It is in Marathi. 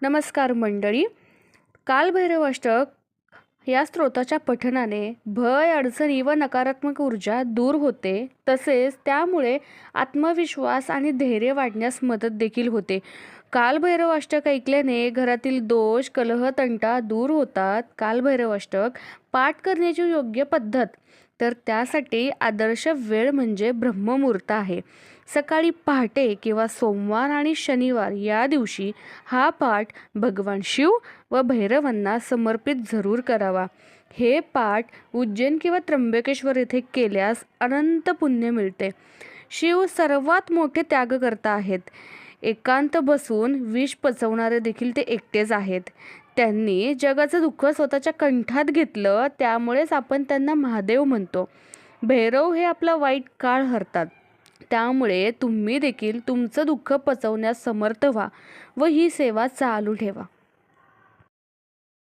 नमस्कार मंडळी. कालभैरवाष्टक या स्तोत्राच्या पठणाने भय, अडचणी व नकारात्मक ऊर्जा दूर होते. तसेच त्यामुळे आत्मविश्वास आणि धैर्य वाढण्यास मदत देखील होते. कालभैरवाष्टक ऐकल्याने घरातील दोष, कलह, तंटा दूर होतात. कालभैरवाष्टक पाठ करण्याची योग्य पद्धत, तर त्यासाठी आदर्श वेळ म्हणजे ब्रह्ममुहूर्त आहे. सकाळी पहाटे किंवा सोमवार आणि शनिवार या दिवशी हा पाठ भगवान शिव व भैरवांना समर्पित जरूर करावा. हे पाठ उज्जैन किंवा त्र्यंबकेश्वर येथे केल्यास अनंत पुण्य मिळते. शिव सर्वात मोठे त्यागकर्ता आहेत. एकांत बसून विष पचवणारे देखील ते एकटेच आहेत. त्यांनी जगाचं दुःख स्वतःच्या कंठात घेतलं, त्यामुळेच आपण त्यांना महादेव म्हणतो. भैरव हे आपला वाईट काळ हरतात. त्यामुळे तुम्ही देखील तुमचं दुःख पचवण्यास समर्थ व्हा व ही सेवा चालू ठेवा.